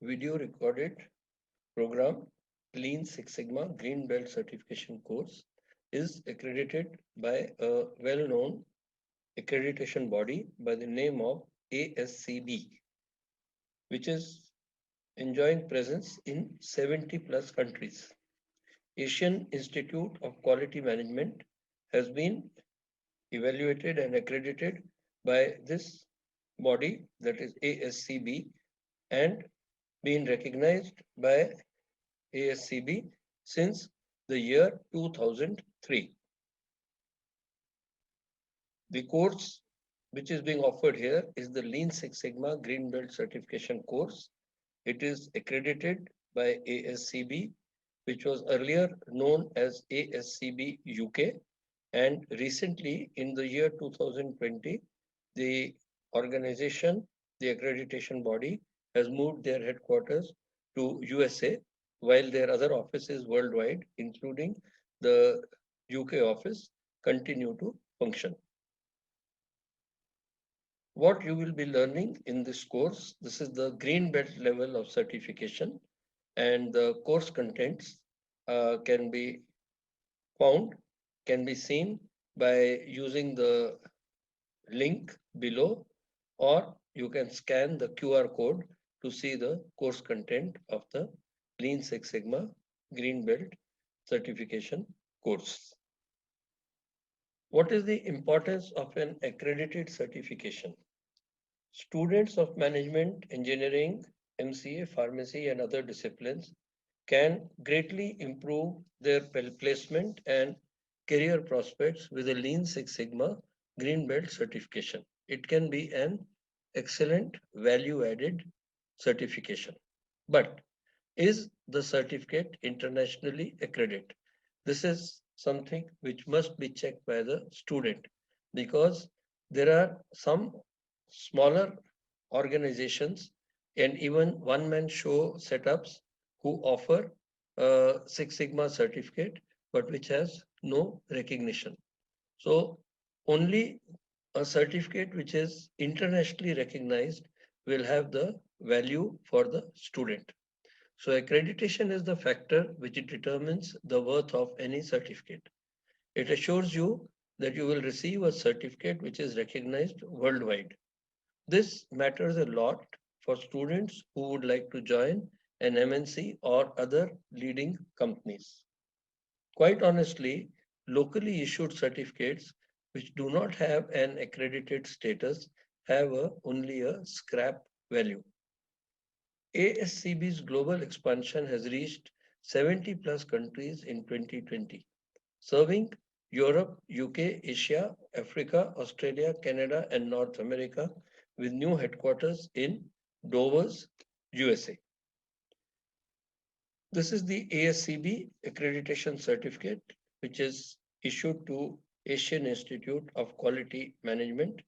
video recorded program Lean Six Sigma Green Belt Certification course is accredited by a well-known accreditation body by the name of ASCB, which is enjoying presence in 70 plus countries. Asian Institute of Quality Management has been evaluated and accredited by this body, that is ASCB, and been recognized by ASCB since the year 2003. The course which is being offered here is the Lean Six Sigma Green Belt Certification course. It is accredited by ASCB, which was earlier known as ASCB UK, and recently in the year 2020, the organization, the accreditation body, has moved their headquarters to USA, while their other offices worldwide, including the UK office, continue to function. What you will be learning in this course, this is the green belt level of certification, and the course contents can be found, can be seen by using the link below, or you can scan the QR code to see the course content of the Lean Six Sigma Green Belt certification course. What is the importance of an accredited certification? Students of management, engineering, MCA, pharmacy, and other disciplines can greatly improve their placement and career prospects with a Lean Six Sigma Green Belt certification. It can be an excellent value added certification. But is the certificate internationally accredited? This is something which must be checked by the student, because there are some smaller organizations and even one-man show setups who offer a Six Sigma certificate, but which has no recognition. So only a certificate which is internationally recognized will have the value for the student. So accreditation is the factor which determines the worth of any certificate. It assures you that you will receive a certificate which is recognized worldwide. This matters a lot for students who would like to join an MNC or other leading companies. Quite honestly, locally issued certificates which do not have an accredited status have only a scrap value. ASCB's global expansion has reached 70 plus countries in 2020, serving Europe, UK, Asia, Africa, Australia, Canada, and North America, with new headquarters in Dover, USA. This is the ASCB accreditation certificate, which is issued to Asian Institute of Quality Management,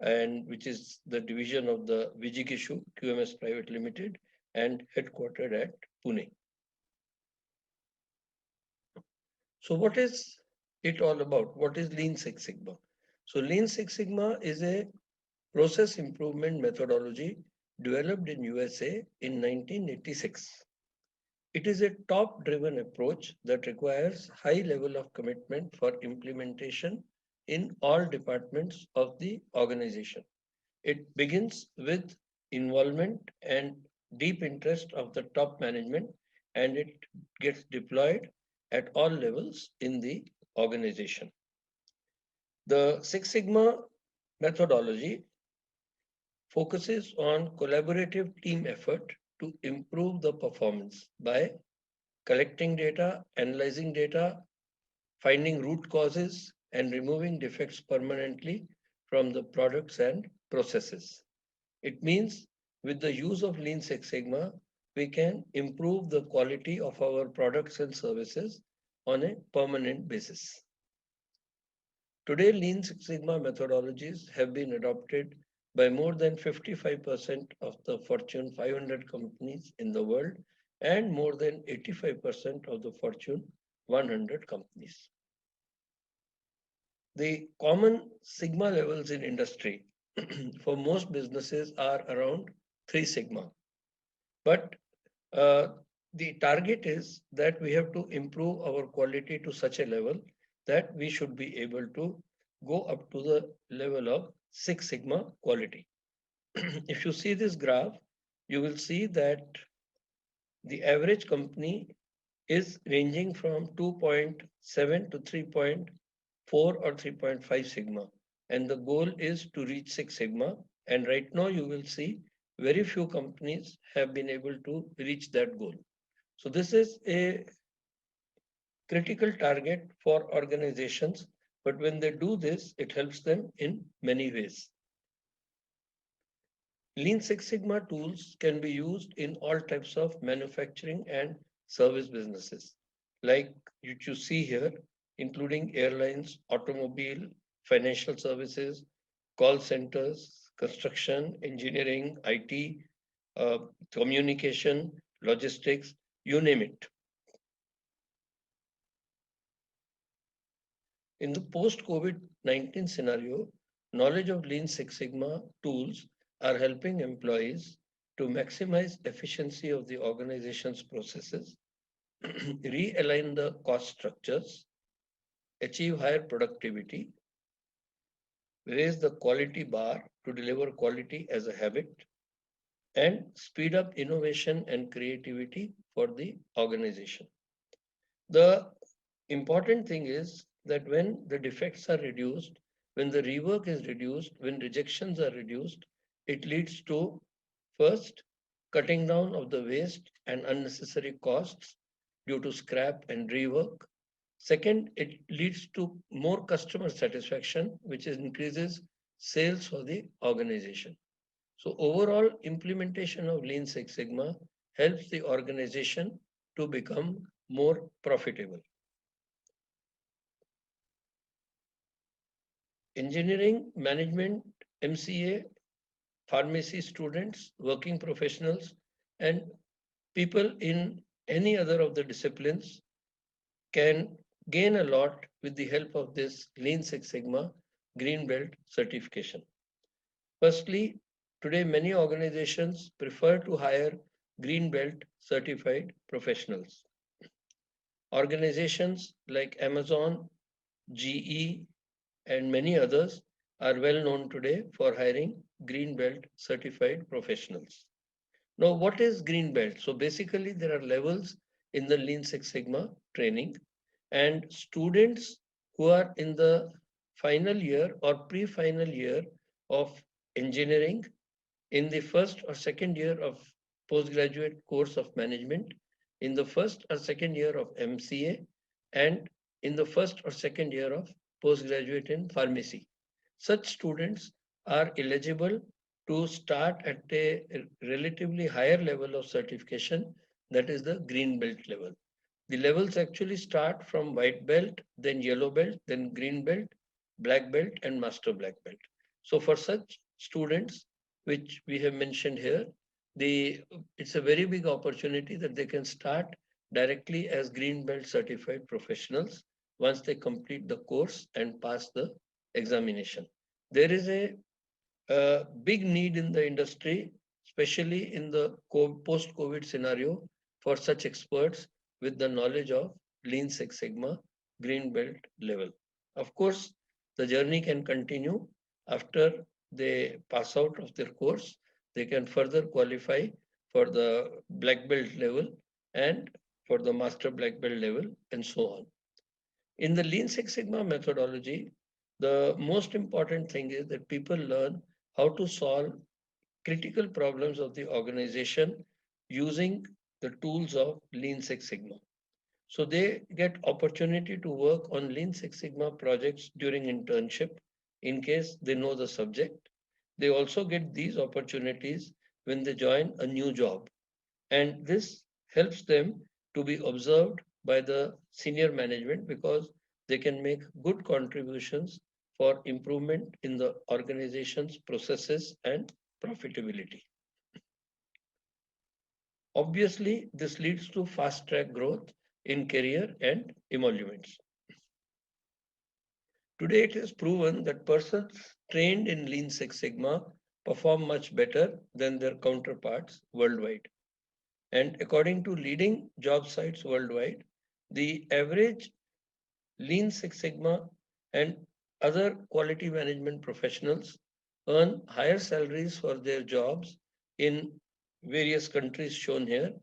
and which is the division of the Vijigishu QMS Private Limited and headquartered at Pune. So what is it all about? What is Lean Six Sigma? So Lean Six Sigma is a process improvement methodology developed in USA in 1986. It is a top-driven approach that requires high level of commitment for implementation in all departments of the organization. It begins with involvement and deep interest of the top management, and it gets deployed at all levels in the organization. The Six Sigma methodology focuses on collaborative team effort to improve the performance by collecting data, analyzing data, finding root causes, and removing defects permanently from the products and processes. It means with the use of Lean Six Sigma, we can improve the quality of our products and services on a permanent basis. Today, Lean Six Sigma methodologies have been adopted by more than 55% of the Fortune 500 companies in the world and more than 85% of the Fortune 100 companies. The common Sigma levels in industry for most businesses are around 3 Sigma. But The target is that we have to improve our quality to such a level that we should be able to go up to the level of Six Sigma quality. If you see this graph, you will see that the average company is ranging from 2.7 to 3.4 or 3.5 sigma, and the goal is to reach 6 sigma. And right now you will see very few companies have been able to reach that goal. So this is a critical target for organizations, but when they do this, it helps them in many ways. Lean Six Sigma tools can be used in all types of manufacturing and service businesses, like you see here, including airlines, automobile, financial services, call centers, construction, engineering, IT, communication, logistics, you name it. In the post-COVID-19 scenario, knowledge of Lean Six Sigma tools are helping employees to maximize efficiency of the organization's processes, realign the cost structures, achieve higher productivity, raise the quality bar to deliver quality as a habit, and speed up innovation and creativity for the organization. The important thing is that when the defects are reduced, when the rework is reduced, when rejections are reduced, it leads to first cutting down of the waste and unnecessary costs due to scrap and rework. Second, it leads to more customer satisfaction, which increases sales for the organization. So overall implementation of Lean Six Sigma helps the organization to become more profitable. Engineering, management, MCA, pharmacy students, working professionals, and people in any other of the disciplines can gain a lot with the help of this Lean Six Sigma Green Belt certification. Firstly, today many organizations prefer to hire Green Belt certified professionals. Organizations like Amazon, GE, and many others are well known today for hiring Green Belt certified professionals. Now, what is Green Belt? So basically, there are levels in the Lean Six Sigma training, and students who are in the final year or pre-final year of engineering, in the first or second year of postgraduate course of management, in the first or second year of MCA, and in the first or second year of postgraduate in pharmacy. Such students are eligible to start at a relatively higher level of certification, that is the green belt level. The levels actually start from white belt, then yellow belt, then green belt, black belt, and master black belt. So for such students, which we have mentioned here, it's a very big opportunity that they can start directly as green belt certified professionals once they complete the course and pass the examination. There is a big need in the industry, especially in the post-COVID scenario, for such experts with the knowledge of Lean Six Sigma Green Belt level. Of course, the journey can continue after they pass out of their course. They can further qualify for the Black Belt level and for the Master Black Belt level and so on. In the Lean Six Sigma methodology, the most important thing is that people learn how to solve critical problems of the organization using the tools of Lean Six Sigma. So they get opportunity to work on Lean Six Sigma projects during internship in case they know the subject. They also get these opportunities when they join a new job. And this helps them to be observed by the senior management because they can make good contributions for improvement in the organization's processes and profitability. Obviously, this leads to fast track growth in career and emoluments. Today, it is proven that persons trained in Lean Six Sigma perform much better than their counterparts worldwide. And according to leading job sites worldwide, the average Lean Six Sigma and other quality management professionals earn higher salaries for their jobs in various countries shown here,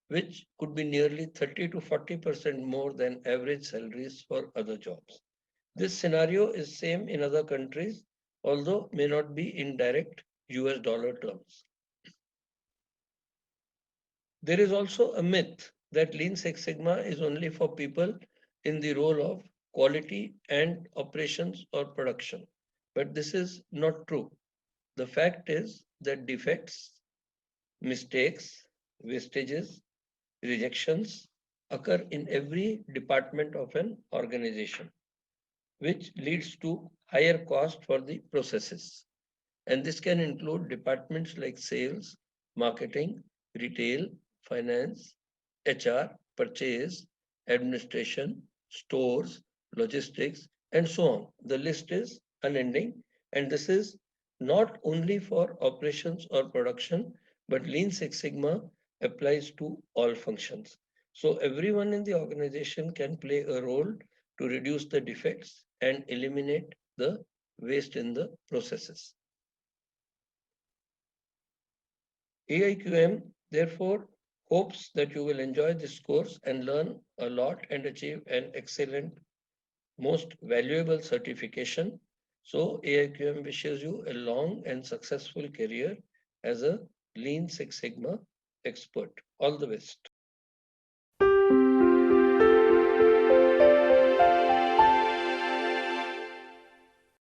which could be nearly 30 to 40% more than average salaries for other jobs. This scenario is same in other countries, although may not be in direct US dollar terms. There is also a myth that Lean Six Sigma is only for people in the role of quality and operations or production. But this is not true. The fact is that defects, mistakes, wastages, rejections occur in every department of an organization, which leads to higher cost for the processes. And this can include departments like sales, marketing, retail, finance, HR, purchase, administration, stores, logistics, and so on. The list is unending. And this is not only for operations or production, but Lean Six Sigma applies to all functions. So everyone in the organization can play a role to reduce the defects and eliminate the waste in the processes. AIQM therefore hopes that you will enjoy this course and learn a lot and achieve an excellent, most valuable certification. So AIQM wishes you a long and successful career as a Lean Six Sigma expert. All the best.